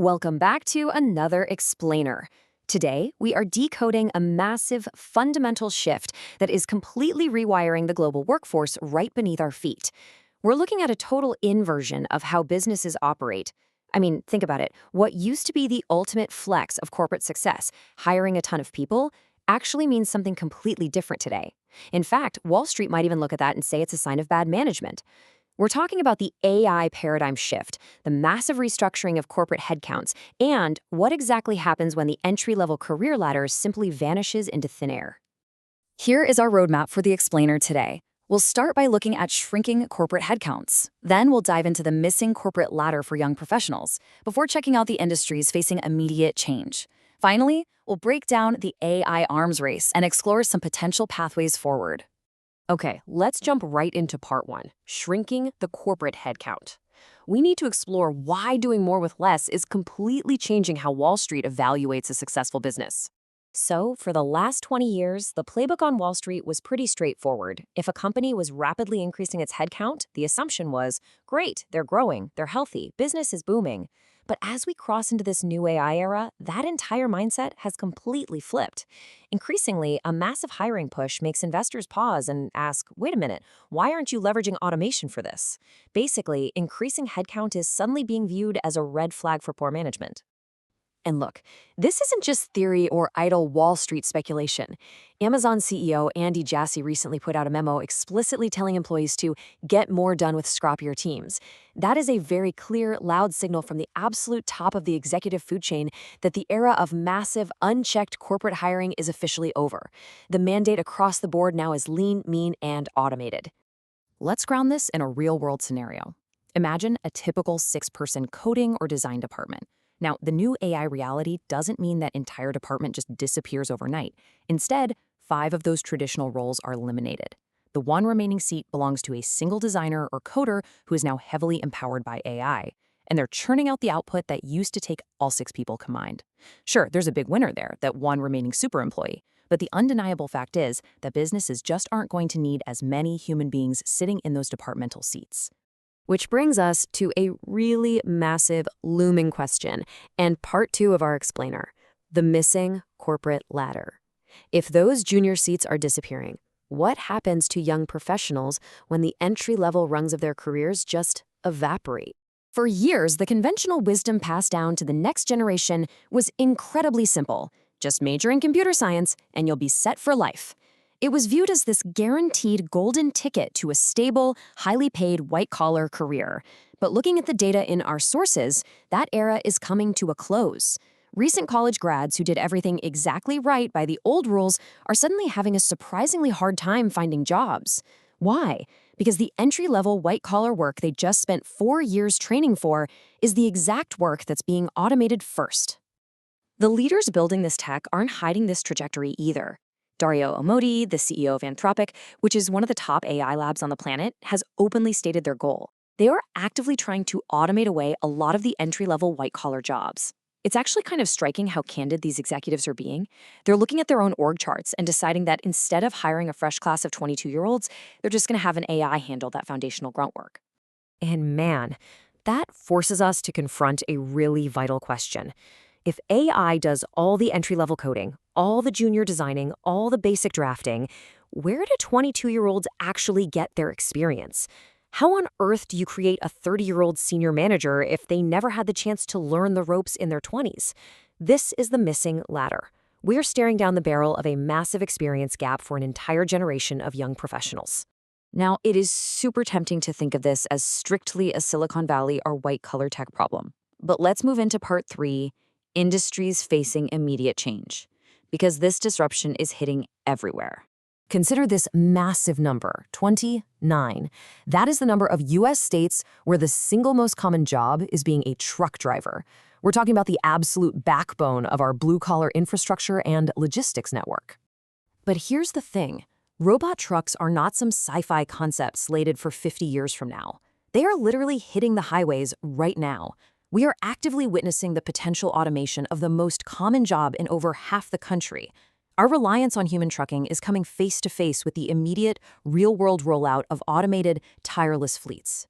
Welcome back to another explainer. Today, we are decoding a massive, fundamental shift that is completely rewiring the global workforce right beneath our feet. We're looking at a total inversion of how businesses operate. I mean, think about it. What used to be the ultimate flex of corporate success, hiring a ton of people, actually means something completely different today. In fact, Wall Street might even look at that and say it's a sign of bad management. We're talking about the AI paradigm shift, the massive restructuring of corporate headcounts, and what exactly happens when the entry-level career ladder simply vanishes into thin air. Here is our roadmap for the explainer today. We'll start by looking at shrinking corporate headcounts. Then we'll dive into the missing corporate ladder for young professionals, before checking out the industries facing immediate change. Finally, we'll break down the AI arms race and explore some potential pathways forward. Okay, let's jump right into part one, shrinking the corporate headcount. We need to explore why doing more with less is completely changing how Wall Street evaluates a successful business. So, for the last 20 years, the playbook on Wall Street was pretty straightforward. If a company was rapidly increasing its headcount, the assumption was, great, they're growing, they're healthy, business is booming. But as we cross into this new AI era, that entire mindset has completely flipped. Increasingly, a massive hiring push makes investors pause and ask, wait a minute, why aren't you leveraging automation for this? Basically, increasing headcount is suddenly being viewed as a red flag for poor management. And look, this isn't just theory or idle Wall Street speculation. Amazon CEO Andy Jassy recently put out a memo explicitly telling employees to get more done with scrappier teams. That is a very clear, loud signal from the absolute top of the executive food chain that the era of massive, unchecked corporate hiring is officially over. The mandate across the board now is lean, mean, and automated. Let's ground this in a real-world scenario. Imagine a typical 6-person coding or design department. Now, the new AI reality doesn't mean that entire department just disappears overnight. Instead, 5 of those traditional roles are eliminated. The one remaining seat belongs to a single designer or coder who is now heavily empowered by AI, and they're churning out the output that used to take all 6 people combined. Sure, there's a big winner there, that one remaining super employee, but the undeniable fact is that businesses just aren't going to need as many human beings sitting in those departmental seats. Which brings us to a really massive, looming question, and part 2 of our explainer, the missing corporate ladder. If those junior seats are disappearing, what happens to young professionals when the entry-level rungs of their careers just evaporate? For years, the conventional wisdom passed down to the next generation was incredibly simple. Just major in computer science, and you'll be set for life. It was viewed as this guaranteed golden ticket to a stable, highly paid white-collar career. But looking at the data in our sources, that era is coming to a close. Recent college grads who did everything exactly right by the old rules are suddenly having a surprisingly hard time finding jobs. Why? Because the entry-level white-collar work they just spent 4 years training for is the exact work that's being automated first. The leaders building this tech aren't hiding this trajectory either. Dario Amodei, the CEO of Anthropic, which is one of the top AI labs on the planet, has openly stated their goal. They are actively trying to automate away a lot of the entry-level white-collar jobs. It's actually kind of striking how candid these executives are being. They're looking at their own org charts and deciding that instead of hiring a fresh class of 22-year-olds, they're just going to have an AI handle that foundational grunt work. And man, that forces us to confront a really vital question. If AI does all the entry-level coding, all the junior designing, all the basic drafting, where do 22-year-olds actually get their experience? How on earth do you create a 30-year-old senior manager if they never had the chance to learn the ropes in their 20s? This is the missing ladder. We're staring down the barrel of a massive experience gap for an entire generation of young professionals. Now, it is super tempting to think of this as strictly a Silicon Valley or white-collar tech problem. But let's move into part 3, industries facing immediate change, because this disruption is hitting everywhere. Consider this massive number, 29. That is the number of U.S. states where the single most common job is being a truck driver. We're talking about the absolute backbone of our blue-collar infrastructure and logistics network. But here's the thing. Robot trucks are not some sci-fi concept slated for 50 years from now. They are literally hitting the highways right now. We are actively witnessing the potential automation of the most common job in over half the country. Our reliance on human trucking is coming face to face with the immediate, real-world rollout of automated, tireless fleets.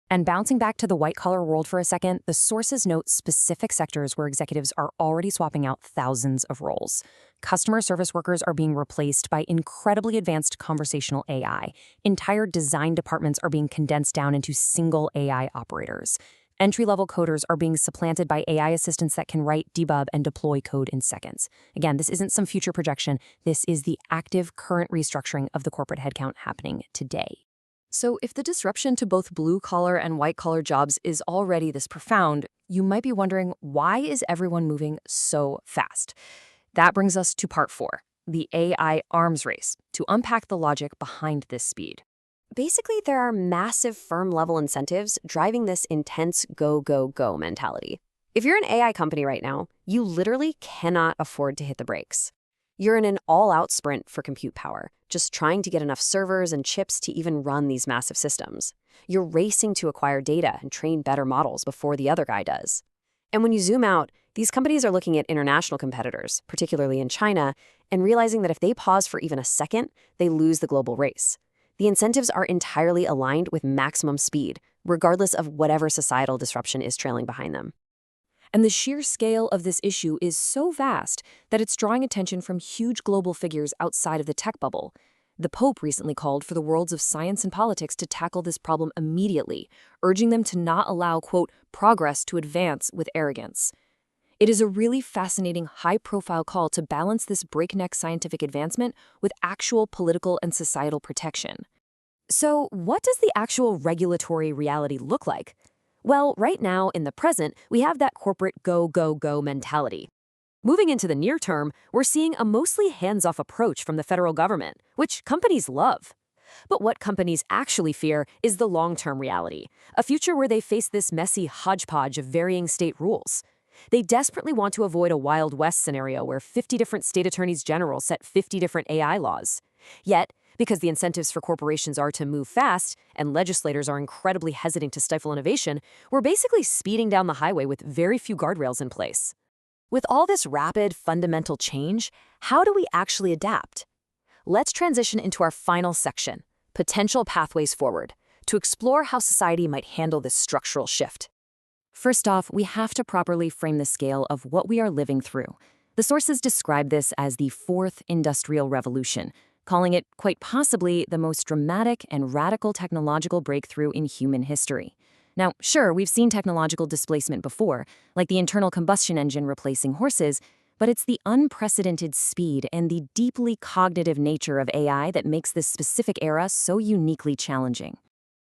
And bouncing back to the white-collar world for a second, the sources note specific sectors where executives are already swapping out thousands of roles. Customer service workers are being replaced by incredibly advanced conversational AI. Entire design departments are being condensed down into single AI operators. Entry-level coders are being supplanted by AI assistants that can write, debug, and deploy code in seconds. Again, this isn't some future projection. This is the active current restructuring of the corporate headcount happening today. So if the disruption to both blue-collar and white-collar jobs is already this profound, you might be wondering, why is everyone moving so fast? That brings us to part 4, the AI arms race, to unpack the logic behind this speed. Basically, there are massive firm-level incentives driving this intense go, go, go mentality. If you're an AI company right now, you literally cannot afford to hit the brakes. You're in an all-out sprint for compute power, just trying to get enough servers and chips to even run these massive systems. You're racing to acquire data and train better models before the other guy does. And when you zoom out, these companies are looking at international competitors, particularly in China, and realizing that if they pause for even a second, they lose the global race. The incentives are entirely aligned with maximum speed, regardless of whatever societal disruption is trailing behind them. And the sheer scale of this issue is so vast that it's drawing attention from huge global figures outside of the tech bubble. The Pope recently called for the worlds of science and politics to tackle this problem immediately, urging them to not allow, quote, progress to advance with arrogance. It is a really fascinating, high-profile call to balance this breakneck scientific advancement with actual political and societal protection. So, what does the actual regulatory reality look like? Well, right now, in the present, we have that corporate go, go, go mentality. Moving into the near term, we're seeing a mostly hands-off approach from the federal government, which companies love. But what companies actually fear is the long-term reality, a future where they face this messy hodgepodge of varying state rules. They desperately want to avoid a Wild West scenario where 50 different state attorneys general set 50 different AI laws. Yet, because the incentives for corporations are to move fast, and legislators are incredibly hesitant to stifle innovation, we're basically speeding down the highway with very few guardrails in place. With all this rapid, fundamental change, how do we actually adapt? Let's transition into our final section, potential pathways forward, to explore how society might handle this structural shift. First off, we have to properly frame the scale of what we are living through. The sources describe this as the Fourth Industrial Revolution, calling it quite possibly the most dramatic and radical technological breakthrough in human history. Now, sure, we've seen technological displacement before, like the internal combustion engine replacing horses, but it's the unprecedented speed and the deeply cognitive nature of AI that makes this specific era so uniquely challenging.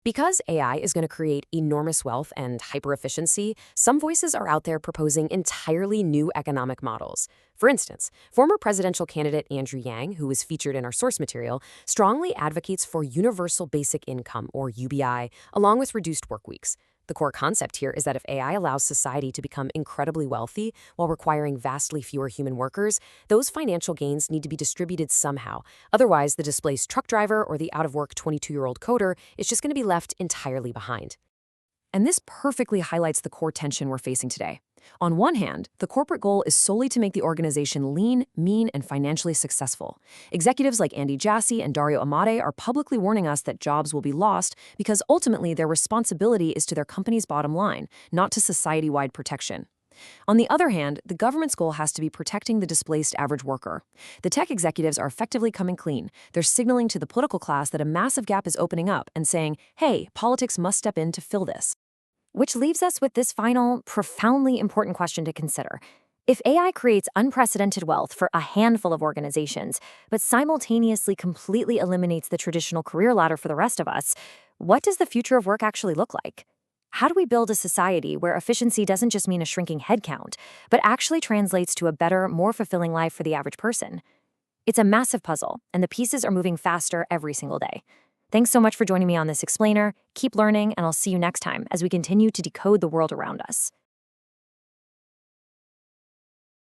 Because AI is going to create enormous wealth and hyper-efficiency, some voices are out there proposing entirely new economic models. For instance, former presidential candidate Andrew Yang, who was featured in our source material, strongly advocates for universal basic income, or UBI, along with reduced work weeks. The core concept here is that if AI allows society to become incredibly wealthy while requiring vastly fewer human workers, those financial gains need to be distributed somehow. Otherwise, the displaced truck driver or the out-of-work 22-year-old coder is just going to be left entirely behind. And this perfectly highlights the core tension we're facing today. On one hand, the corporate goal is solely to make the organization lean, mean, and financially successful. Executives like Andy Jassy and Dario Amade are publicly warning us that jobs will be lost because ultimately their responsibility is to their company's bottom line, not to society-wide protection. On the other hand, the government's goal has to be protecting the displaced average worker. The tech executives are effectively coming clean. They're signaling to the political class that a massive gap is opening up and saying, hey, politics must step in to fill this. Which leaves us with this final, profoundly important question to consider. If AI creates unprecedented wealth for a handful of organizations, but simultaneously completely eliminates the traditional career ladder for the rest of us, what does the future of work actually look like? How do we build a society where efficiency doesn't just mean a shrinking headcount, but actually translates to a better, more fulfilling life for the average person? It's a massive puzzle, and the pieces are moving faster every single day. Thanks so much for joining me on this explainer. Keep learning, and I'll see you next time as we continue to decode the world around us.